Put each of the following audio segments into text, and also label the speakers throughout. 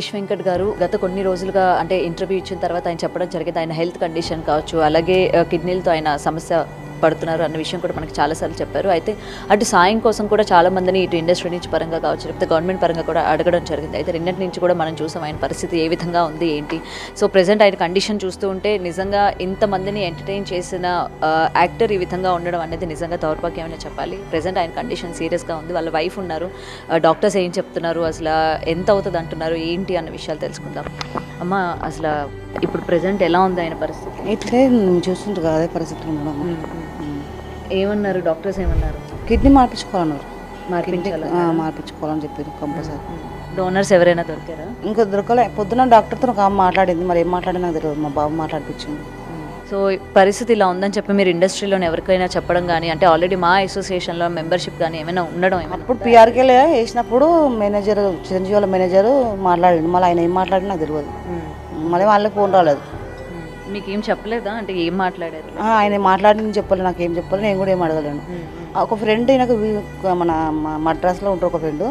Speaker 1: జగదీష్ వెంకట్ గారు గత కొన్ని రోజులుగా అంటే ఇంటర్వ్యూ ఇచ్చిన తర్వాత ఆయన చెప్పడం జరిగింది ఆయన హెల్త్ కండిషన్ కావచ్చు, అలాగే కిడ్నీలతో ఆయన సమస్య పడుతున్నారు అన్న విషయం కూడా మనకి చాలాసార్లు చెప్పారు. అయితే అటు సాయం కోసం కూడా చాలా మందిని ఇటు ఇండస్ట్రీ నుంచి పరంగా కావచ్చు, లేకపోతే గవర్నమెంట్ పరంగా కూడా అడగడం జరిగింది. అయితే రెండింటి నుంచి కూడా మనం చూసాం ఆయన పరిస్థితి ఏ విధంగా ఉంది ఏంటి. సో ప్రెసెంట్ ఆయన కండిషన్ చూస్తూ ఉంటే నిజంగా ఇంతమందిని ఎంటర్టైన్ చేసిన యాక్టర్ ఈ విధంగా ఉండడం అనేది నిజంగా దౌర్భాగ్యమని చెప్పాలి. ప్రెసెంట్ ఆయన కండిషన్ సీరియస్గా ఉంది. వాళ్ళ వైఫ్ ఉన్నారు, డాక్టర్స్ ఏం చెప్తున్నారు, అసలు ఎంత అవుతుంది అంటున్నారు ఏంటి అన్న విషయాలు తెలుసుకుందాం. అమ్మ అసలు ఇప్పుడు ప్రెసెంట్ ఎలా ఉంది ఆయన పరిస్థితి?
Speaker 2: ఇట్లే చూస్తుంటారు కదా అదే పరిస్థితులు ఉండడం.
Speaker 1: ఏమన్నారు డాక్టర్స్? ఏమన్నారు?
Speaker 2: కిడ్నీ మార్పించుకోవాలన్నారు.
Speaker 1: మార్పించుకోవాలని
Speaker 2: చెప్పారు కంపల్సరీ.
Speaker 1: డోనర్స్ ఎవరైనా దొరికారా?
Speaker 2: ఇంకా దొరకలే. పొద్దున్న డాక్టర్తో ఒక మాట్లాడింది, మరి ఏం మాట్లాడినా నాకు తెలియదు. మా బాబు మాట్లాడిపించింది.
Speaker 1: సో పరిస్థితి ఇలా ఉందని చెప్పి మీరు ఇండస్ట్రీలోనే ఎవరికైనా చెప్పడం కానీ, అంటే ఆల్రెడీ మా అసోసియేషన్లో మెంబర్షిప్ కానీ ఏమైనా ఉండడం?
Speaker 2: అప్పుడు పిఆర్కేలే వేసినప్పుడు మేనేజర్, చిరంజీవి వాళ్ళ మేనేజర్ మాట్లాడింది. మళ్ళీ ఆయన ఏం మాట్లాడినా నాకు తెలియదు. మళ్ళీ వాళ్ళకి ఫోన్ రాలేదు.
Speaker 1: మీకు ఏం చెప్పలేదా? అంటే ఏం మాట్లాడారు?
Speaker 2: ఆయన మాట్లాడింది చెప్పలేదు, నాకు ఏం చెప్పలేదు, నేను కూడా ఏం అడగలేను. ఒక ఫ్రెండ్ నాకు మన మద్రాసులో ఉంటారు ఒక ఫ్రెండ్,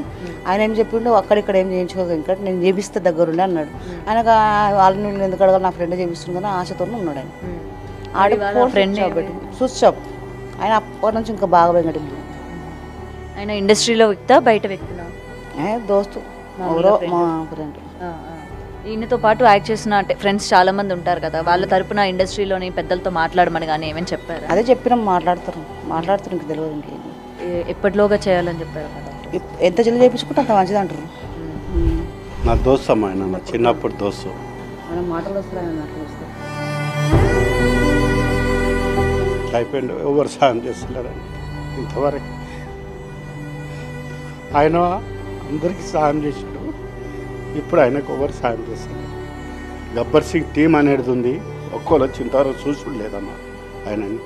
Speaker 2: ఆయన ఏం చెప్పిండు అక్కడిక్కడ ఏం చేయించుకోక ఇంకా నేను చేపిస్తే దగ్గరుండి అన్నాడు. ఆయనకు వాళ్ళని నేను ఎందుకు అడగాలి, నా ఫ్రెండ్ చేపిస్తుంది కానీ ఆశతో ఉన్నాడు ఆయన. ఆడ ఫ్రెండ్ స్విచ్ షాప్ ఆయన అప్పటి నుంచి ఇంకా బాగా వెంకటింది.
Speaker 1: ఆయన ఇండస్ట్రీలో వ్యక్తా బయట వ్యక్తినా?
Speaker 2: దోస్తు ఎవరో మా ఫ్రెండ్.
Speaker 1: ఈయనతో పాటు యాక్ట్ చేసిన అంటే ఫ్రెండ్స్ చాలా మంది ఉంటారు కదా, వాళ్ళ తరపున ఇండస్ట్రీలోని పెద్దలతో మాట్లాడమని కానీ ఏమేమి చెప్పారు?
Speaker 2: అదే చెప్పినాం, మాట్లాడతారు ఇంక తెలియదు. ఇంకేం
Speaker 1: ఎప్పటిలోగా చేయాలని చెప్పారు కదా?
Speaker 2: ఎంత జల్ది చేయించుకుంటే అంత మంచిది అంటారు.
Speaker 3: నా దోస్తు అమ్మ, ఆయన నా చిన్నప్పుడు దోస్తు.
Speaker 2: ఆయన మాటలు వస్తారు, ఆయన మాటలు వస్తారు.
Speaker 3: అయిపోయింది, ఎవరు సాయం చేస్తున్నారని ఇంతవరకు. ఆయన అందరికీ సాయం చేసాడు, ఇప్పుడు ఆయనకు ఎవరు సాయం చేస్తారు? గబ్బర్ సింగ్ టీం అనేది ఉంది, ఒక్కళ్ళు వచ్చింతవరకు చూసుడు లేదమ్మా ఆయనని.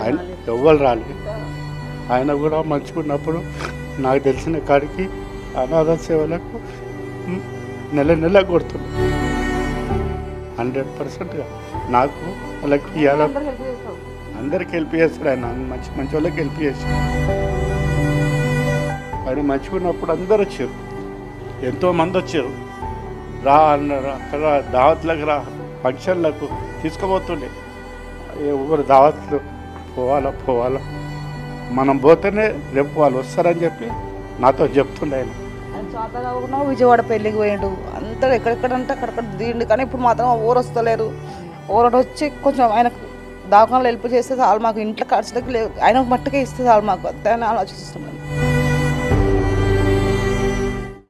Speaker 3: ఆయన ఎవ్వరు రాలేదు. ఆయన కూడా మంచిగా ఉన్నప్పుడు నాకు తెలిసిన కాడికి అనాథ సేవలకు నెల కొడుతున్నాడు. 100%గా నాకు వాళ్ళకి ఇవ్వాలి, అందరికి హెల్ప్ చేస్తాడు ఆయన. మంచి వాళ్ళకి హెల్ప్ చేస్తాడు. ఆయన మంచిగా ఉన్నప్పుడు అందరు వచ్చారు, ఎంతోమంది వచ్చారు. రా అన్నారు, అక్కడ దావత్లకు రా, ఫంక్షన్లకు తీసుకుపోతుండే. ఎవరు దావత్లు పోవాలా మనం పోతేనే రేపు వాళ్ళు వస్తారని చెప్పి నాతో చెప్తుండే ఆయన.
Speaker 2: విజయవాడ పెళ్ళికి పోయిండు, అంతా ఎక్కడెక్కడంటే అక్కడక్కడ దిండు. కానీ ఇప్పుడు మాత్రం ఊరు వస్తలేరు. ఊరు వచ్చి కొంచెం ఆయనకు దావకాలు హెల్ప్ చేస్తే చాలు, మాకు ఇంట్లో ఖర్చులకి లేవు, ఆయన మట్టుకే ఇస్తే చాలు మాకు అంతే అని ఆలోచిస్తున్నాను.